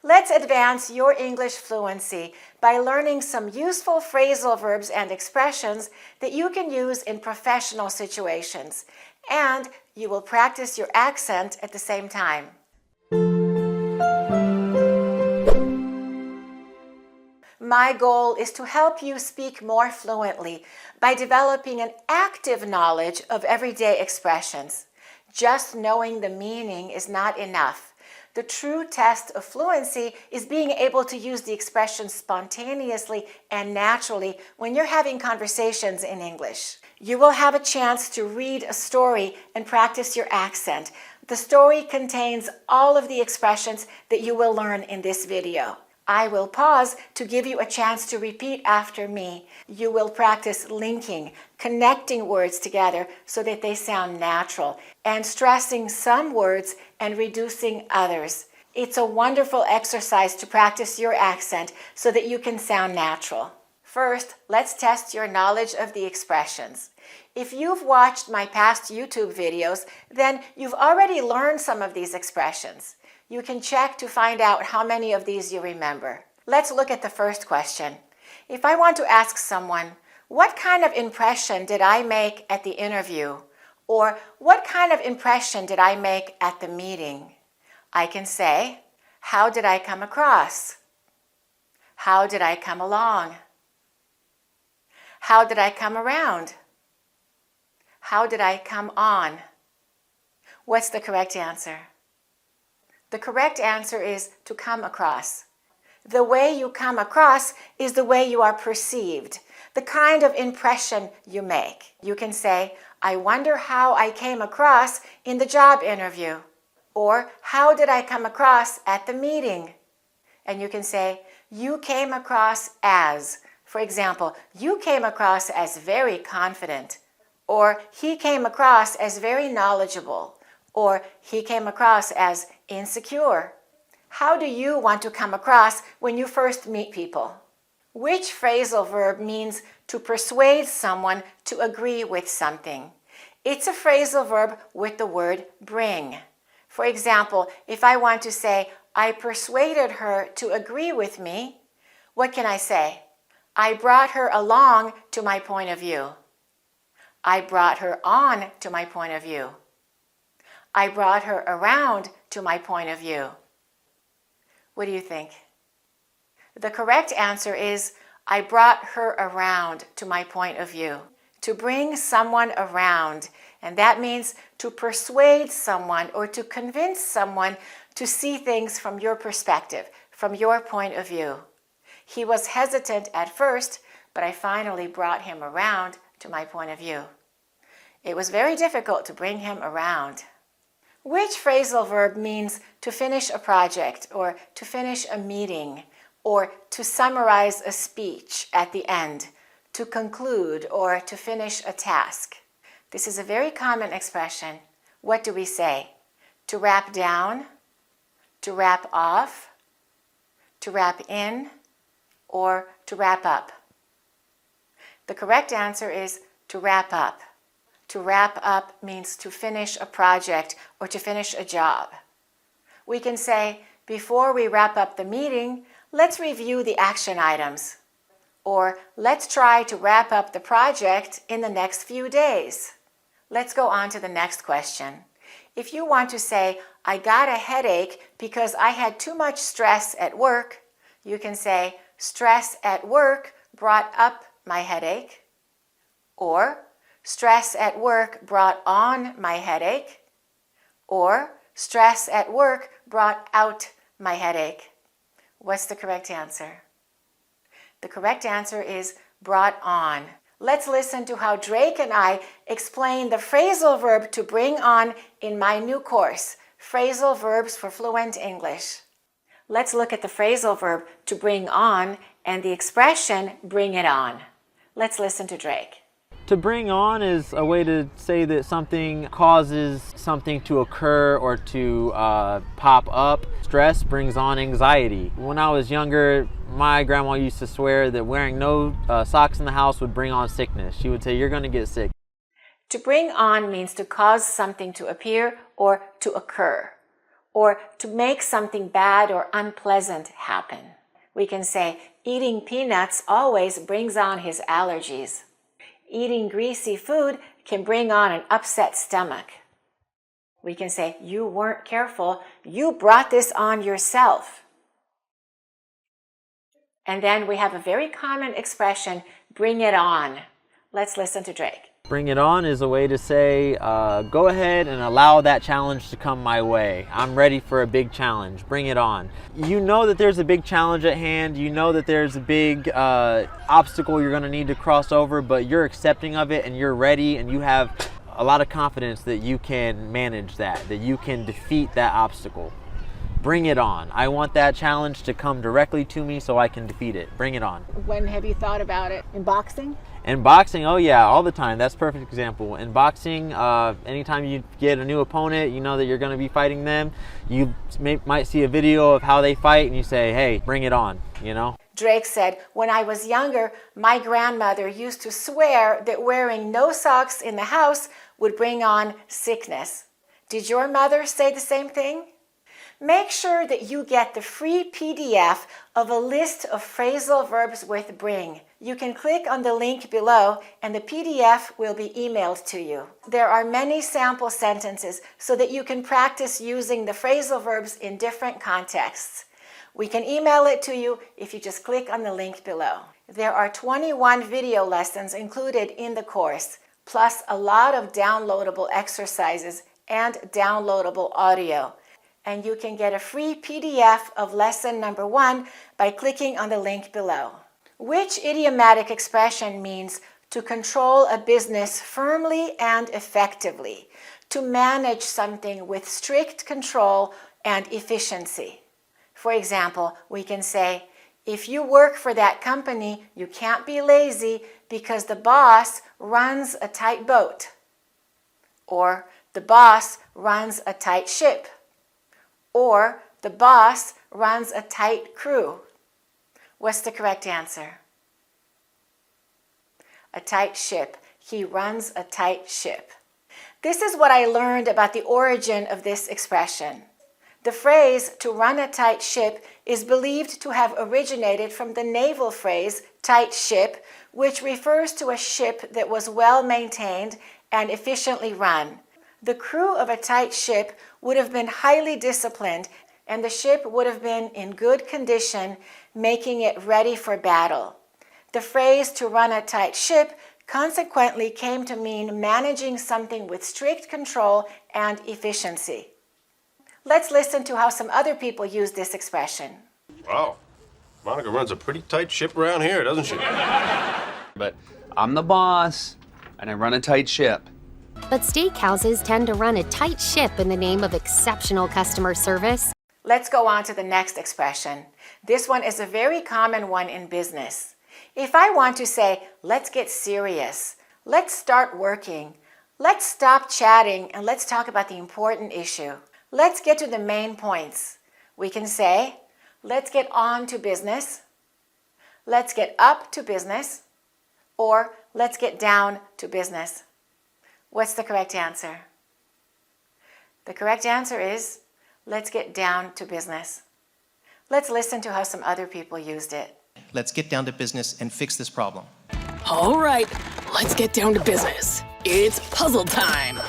Let's advance your English fluency by learning some useful phrasal verbs and expressions that you can use in professional situations, and you will practice your accent at the same time. My goal is to help you speak more fluently by developing an active knowledge of everyday expressions. Just knowing the meaning is not enough. The true test of fluency is being able to use the expressions spontaneously and naturally when you're having conversations in English. You will have a chance to read a story and practice your accent. The story contains all of the expressions that you will learn in this video. I will pause to give you a chance to repeat after me. You will practice linking, connecting words together so that they sound natural, and stressing some words and reducing others. It's a wonderful exercise to practice your accent so that you can sound natural. First, let's test your knowledge of the expressions. If you've watched my past YouTube videos, then you've already learned some of these expressions. You can check to find out how many of these you remember. Let's look at the first question. If I want to ask someone, what kind of impression did I make at the interview? Or what kind of impression did I make at the meeting? I can say, how did I come across? How did I come along? How did I come around? How did I come on? What's the correct answer? The correct answer is to come across. The way you come across is the way you are perceived, the kind of impression you make. You can say, I wonder how I came across in the job interview. Or, how did I come across at the meeting? And you can say, you came across as. For example, you came across as very confident. Or, he came across as very knowledgeable. Or, he came across as insecure. How do you want to come across when you first meet people? Which phrasal verb means to persuade someone to agree with something? It's a phrasal verb with the word bring. For example, if I want to say, I persuaded her to agree with me, what can I say? I brought her along to my point of view. I brought her on to my point of view. I brought her around to my point of view. What do you think? The correct answer is, I brought her around to my point of view. To bring someone around, and that means to persuade someone or to convince someone to see things from your perspective, from your point of view. He was hesitant at first, but I finally brought him around to my point of view. It was very difficult to bring him around. Which phrasal verb means to finish a project or to finish a meeting or to summarize a speech at the end, to conclude or to finish a task? This is a very common expression. What do we say? To wrap down, to wrap off, to wrap in, or to wrap up? The correct answer is to wrap up. To wrap up means to finish a project or to finish a job. We can say, before we wrap up the meeting, let's review the action items. Or, let's try to wrap up the project in the next few days. Let's go on to the next question. If you want to say, I got a headache because I had too much stress at work, you can say, stress at work brought up my headache. Or, stress at work brought on my headache. Or, stress at work brought out my headache. What's the correct answer? The correct answer is brought on. Let's listen to how Drake and I explain the phrasal verb to bring on in my new course, Phrasal Verbs for Fluent English. Let's look at the phrasal verb to bring on and the expression bring it on. Let's listen to Drake. To bring on is a way to say that something causes something to occur or to pop up. Stress brings on anxiety. When I was younger, my grandma used to swear that wearing no socks in the house would bring on sickness. She would say, you're going to get sick. To bring on means to cause something to appear or to occur. or to make something bad or unpleasant happen. We can say, eating peanuts always brings on his allergies. Eating greasy food can bring on an upset stomach. We can say, you weren't careful. You brought this on yourself. And then we have a very common expression, bring it on. Let's listen to Drake. Bring it on is a way to say, go ahead and allow that challenge to come my way. I'm ready for a big challenge. Bring it on. You know that there's a big challenge at hand. You know that there's a big obstacle you're going to need to cross over, but you're accepting of it and you're ready and you have a lot of confidence that you can manage that you can defeat that obstacle. Bring it on. I want that challenge to come directly to me so I can defeat it. Bring it on. When have you thought about it? In boxing? In boxing, oh yeah, all the time. That's a perfect example. In boxing, anytime you get a new opponent, you know that you're going to be fighting them. You might see a video of how they fight and you say, hey, bring it on, you know? Drake said, when I was younger, my grandmother used to swear that wearing no socks in the house would bring on sickness. Did your mother say the same thing? Make sure that you get the free PDF of a list of phrasal verbs with bring. You can click on the link below and the PDF will be emailed to you. There are many sample sentences so that you can practice using the phrasal verbs in different contexts. We can email it to you if you just click on the link below. There are 21 video lessons included in the course, plus a lot of downloadable exercises and downloadable audio. And you can get a free PDF of lesson number 1 by clicking on the link below. Which idiomatic expression means to control a business firmly and effectively, to manage something with strict control and efficiency? For example, we can say, if you work for that company, you can't be lazy because the boss runs a tight boat. Or the boss runs a tight ship. Or the boss runs a tight crew. What's the correct answer? A tight ship. He runs a tight ship. This is what I learned about the origin of this expression. The phrase, to run a tight ship, is believed to have originated from the naval phrase, tight ship, which refers to a ship that was well maintained and efficiently run. The crew of a tight ship would have been highly disciplined and the ship would have been in good condition, making it ready for battle. The phrase to run a tight ship consequently came to mean managing something with strict control and efficiency. Let's listen to how some other people use this expression. Wow, Monica runs a pretty tight ship around here, doesn't she? But I'm the boss and I run a tight ship. But steakhouses tend to run a tight ship in the name of exceptional customer service. Let's go on to the next expression. This one is a very common one in business. If I want to say, let's get serious, let's start working, let's stop chatting, and let's talk about the important issue. Let's get to the main points. We can say, let's get on to business, let's get up to business, or let's get down to business. What's the correct answer? The correct answer is, let's get down to business. Let's listen to how some other people used it. Let's get down to business and fix this problem. All right, let's get down to business. It's puzzle time.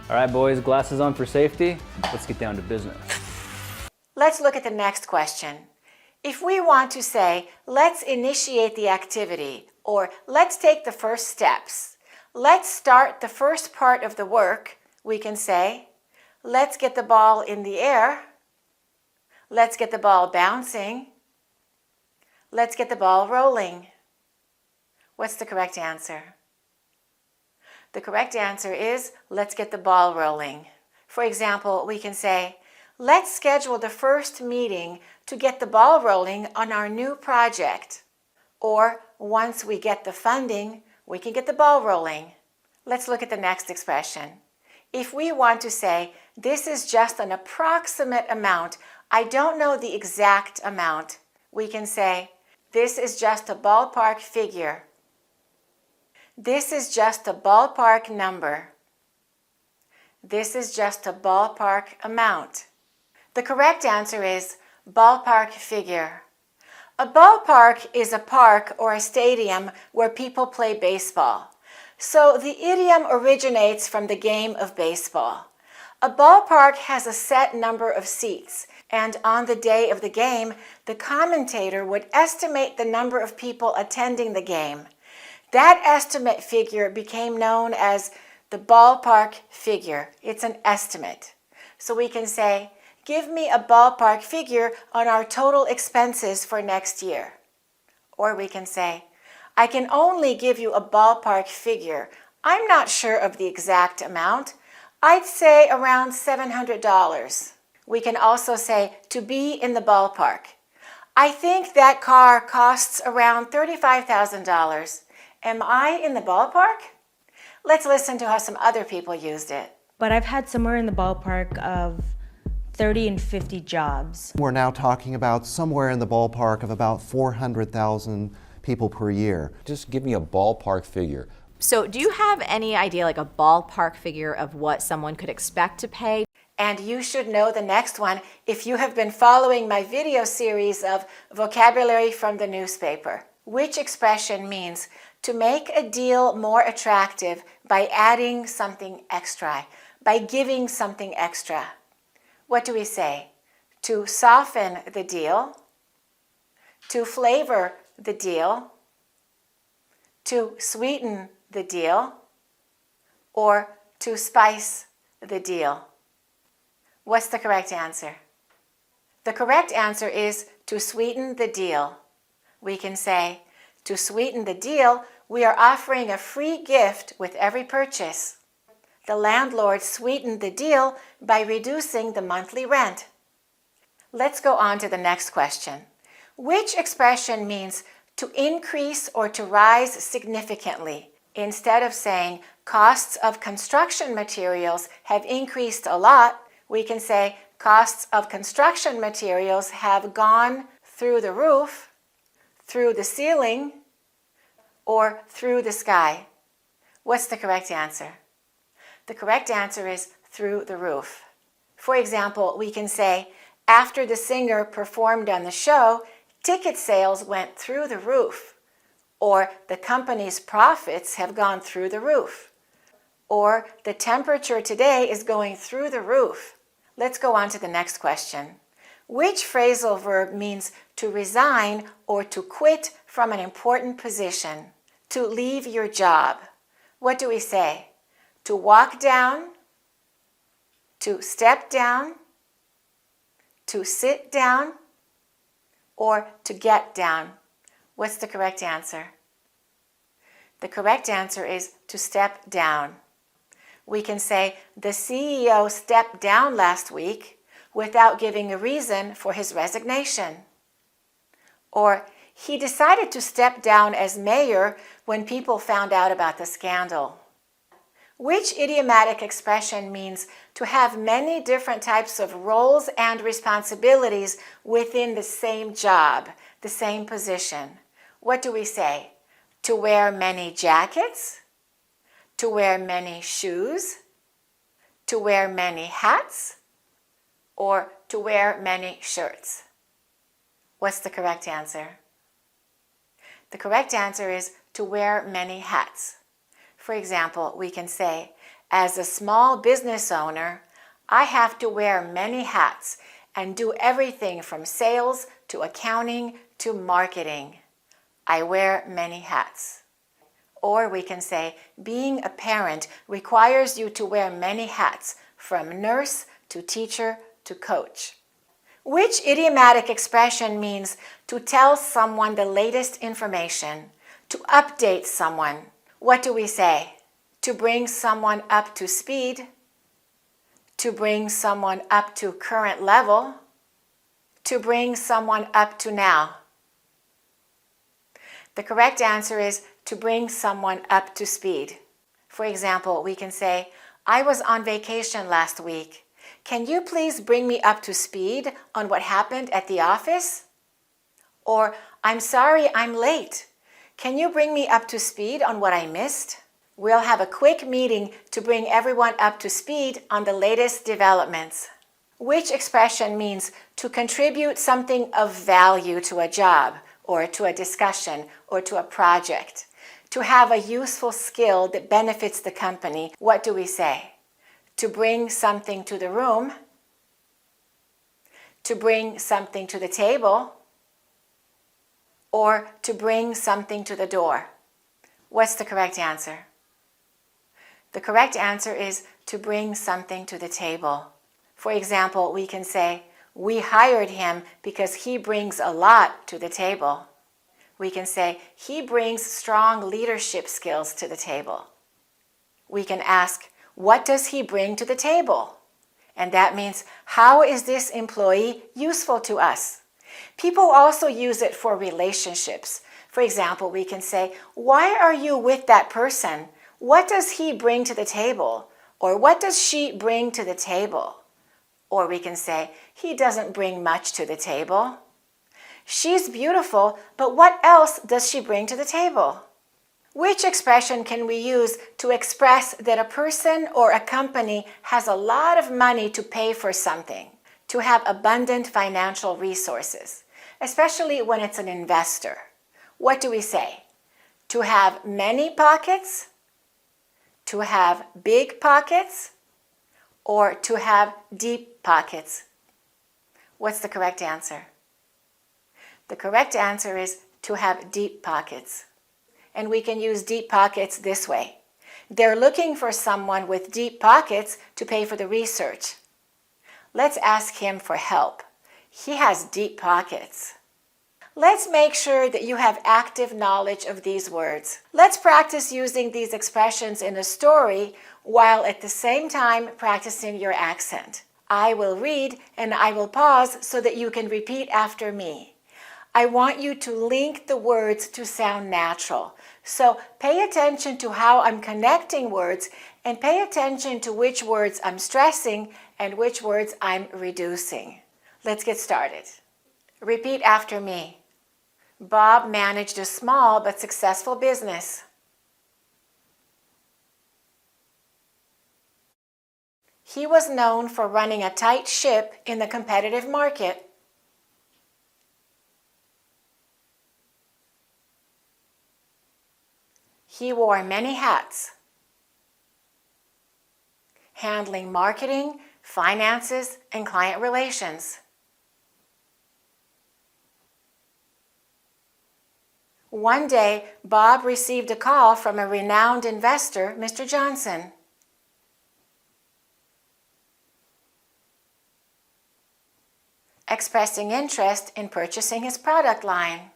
All right, boys, glasses on for safety. Let's get down to business. Let's look at the next question. If we want to say, let's initiate the activity, or let's take the first steps, let's start the first part of the work, we can say, let's get the ball in the air, let's get the ball bouncing, let's get the ball rolling. What's the correct answer? The correct answer is, let's get the ball rolling. For example, we can say, let's schedule the first meeting to get the ball rolling on our new project. Or, once we get the funding, we can get the ball rolling. Let's look at the next expression. If we want to say, this is just an approximate amount, I don't know the exact amount, we can say, this is just a ballpark figure. This is just a ballpark number. This is just a ballpark amount. The correct answer is ballpark figure. A ballpark is a park or a stadium where people play baseball. So the idiom originates from the game of baseball. A ballpark has a set number of seats, and on the day of the game, the commentator would estimate the number of people attending the game. That estimate figure became known as the ballpark figure. It's an estimate. So we can say, give me a ballpark figure on our total expenses for next year. Or we can say, I can only give you a ballpark figure. I'm not sure of the exact amount. I'd say around $700. We can also say to be in the ballpark. I think that car costs around $35,000. Am I in the ballpark? Let's listen to how some other people used it. But I've had somewhere in the ballpark of 30 and 50 jobs. We're now talking about somewhere in the ballpark of about 400,000 people per year. Just give me a ballpark figure. So do you have any idea, like a ballpark figure of what someone could expect to pay? And you should know the next one if you have been following my video series of vocabulary from the newspaper. Which expression means to make a deal more attractive by adding something extra, by giving something extra? What do we say? To soften the deal, to flavor the deal, to sweeten the deal, or to spice the deal? What's the correct answer? The correct answer is to sweeten the deal. We can say, to sweeten the deal, we are offering a free gift with every purchase. The landlord sweetened the deal by reducing the monthly rent. Let's go on to the next question. Which expression means to increase or to rise significantly? Instead of saying costs of construction materials have increased a lot, we can say costs of construction materials have gone through the roof, through the ceiling, or through the sky. What's the correct answer? The correct answer is through the roof. For example, we can say, after the singer performed on the show, ticket sales went through the roof. Or the company's profits have gone through the roof. Or the temperature today is going through the roof. Let's go on to the next question. Which phrasal verb means to resign or to quit from an important position? To leave your job. What do we say? To walk down, to step down, to sit down, or to get down? What's the correct answer? The correct answer is to step down. We can say the CEO stepped down last week without giving a reason for his resignation. Or he decided to step down as mayor when people found out about the scandal. Which idiomatic expression means to have many different types of roles and responsibilities within the same job, the same position? What do we say? To wear many jackets? To wear many shoes? To wear many hats? Or to wear many shirts? What's the correct answer? The correct answer is to wear many hats. For example, we can say, as a small business owner, I have to wear many hats and do everything from sales to accounting to marketing. I wear many hats. Or we can say, being a parent requires you to wear many hats, from nurse to teacher to coach. Which idiomatic expression means to tell someone the latest information, to update someone? What do we say? To bring someone up to speed, to bring someone up to current level, to bring someone up to now. The correct answer is to bring someone up to speed. For example, we can say, I was on vacation last week. Can you please bring me up to speed on what happened at the office? Or, I'm sorry I'm late. Can you bring me up to speed on what I missed? We'll have a quick meeting to bring everyone up to speed on the latest developments. Which expression means to contribute something of value to a job, or to a discussion, or to a project? To have a useful skill that benefits the company, what do we say? To bring something to the room, to bring something to the table, or to bring something to the door. What's the correct answer? The correct answer is to bring something to the table. For example, we can say, we hired him because he brings a lot to the table. We can say, he brings strong leadership skills to the table. We can ask, what does he bring to the table? And that means, how is this employee useful to us? People also use it for relationships. For example, we can say, why are you with that person? What does he bring to the table? Or what does she bring to the table? Or we can say, he doesn't bring much to the table. She's beautiful, but what else does she bring to the table? Which expression can we use to express that a person or a company has a lot of money to pay for something, to have abundant financial resources, especially when it's an investor? What do we say? To have many pockets, to have big pockets, or to have deep pockets? What's the correct answer? The correct answer is to have deep pockets. And we can use deep pockets this way. They're looking for someone with deep pockets to pay for the research. Let's ask him for help. He has deep pockets. Let's make sure that you have active knowledge of these words. Let's practice using these expressions in a story while at the same time practicing your accent. I will read and I will pause so that you can repeat after me. I want you to link the words to sound natural. So pay attention to how I'm connecting words and pay attention to which words I'm stressing and which words I'm reducing. Let's get started. Repeat after me. Bob managed a small but successful business. He was known for running a tight ship in the competitive market. He wore many hats, handling marketing, finances, and client relations. One day, Bob received a call from a renowned investor, Mr. Johnson. Expressing interest in purchasing his product line.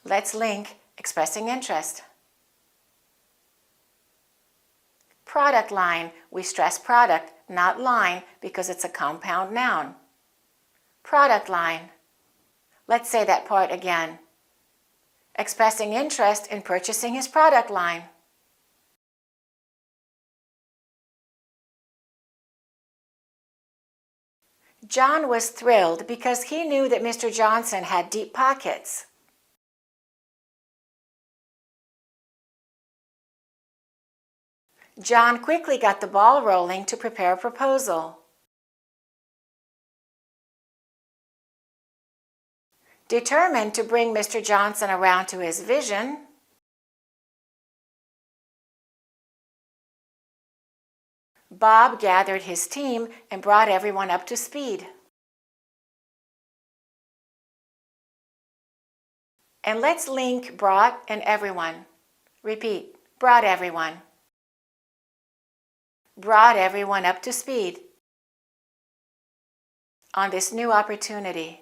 Let's link expressing interest. Product line, we stress product, not line, because it's a compound noun. Product line. Let's say that part again. Expressing interest in purchasing his product line. John was thrilled because he knew that Mr. Johnson had deep pockets. John quickly got the ball rolling to prepare a proposal. Determined to bring Mr. Johnson around to his vision, Bob gathered his team and brought everyone up to speed. And let's link brought and everyone. Repeat, brought everyone. Brought everyone up to speed on this new opportunity.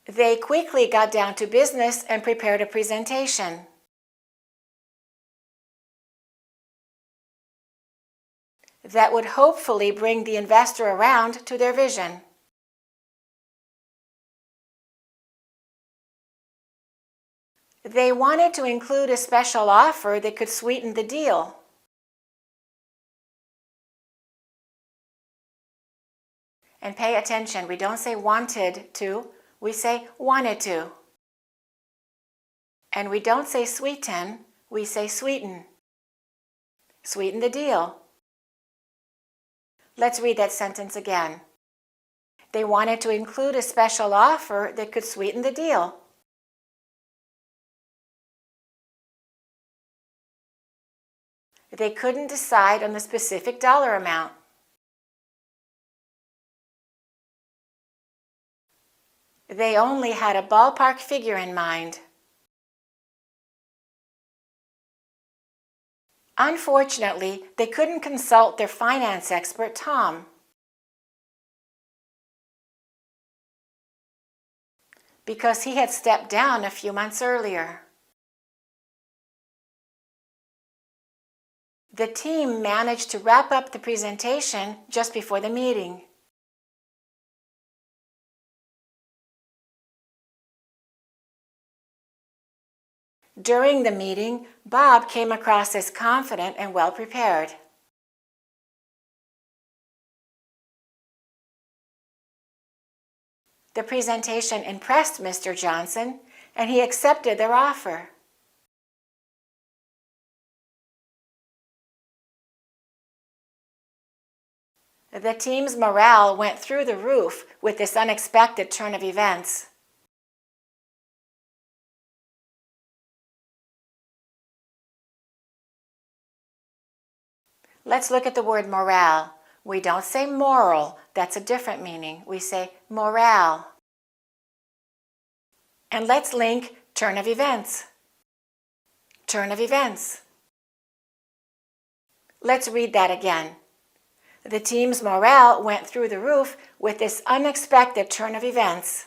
They quickly got down to business and prepared a presentation. That would hopefully bring the investor around to their vision. They wanted to include a special offer that could sweeten the deal. And pay attention, we don't say wanted to, we say wanted to. And we don't say sweeten, We say sweeten. Sweeten the deal. Let's read that sentence again. They wanted to include a special offer that could sweeten the deal. They couldn't decide on the specific dollar amount. They only had a ballpark figure in mind. Unfortunately, they couldn't consult their finance expert, Tom. Because he had stepped down a few months earlier. The team managed to wrap up the presentation just before the meeting. During the meeting, Bob came across as confident and well-prepared. The presentation impressed Mr. Johnson, and he accepted their offer. The team's morale went through the roof with this unexpected turn of events. Let's look at the word morale. We don't say moral, that's a different meaning. We say morale. And let's link turn of events. Turn of events. Let's read that again. The team's morale went through the roof with this unexpected turn of events.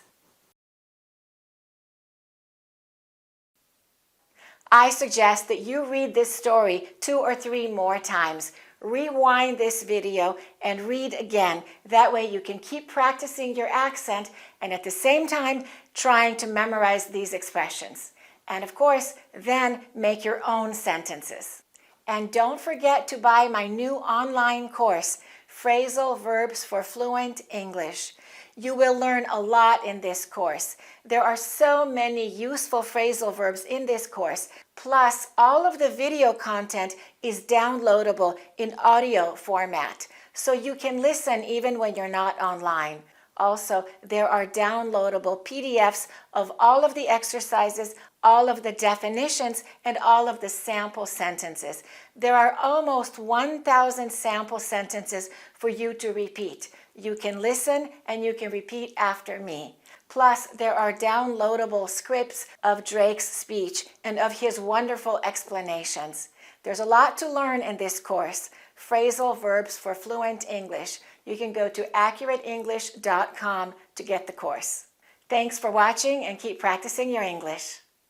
I suggest that you read this story 2 or 3 more times. Rewind this video and read again. That way you can keep practicing your accent and at the same time trying to memorize these expressions. And of course, then make your own sentences. And don't forget to buy my new online course, Phrasal Verbs for Fluent English. You will learn a lot in this course. There are so many useful phrasal verbs in this course. Plus, all of the video content is downloadable in audio format, so you can listen even when you're not online. Also, there are downloadable PDFs of all of the exercises, all of the definitions, and all of the sample sentences. There are almost 1,000 sample sentences for you to repeat. You can listen and you can repeat after me. Plus, there are downloadable scripts of Drake's speech and of his wonderful explanations. There's a lot to learn in this course, Phrasal Verbs for Fluent English. You can go to accurateenglish.com to get the course. Thanks for watching and keep practicing your English.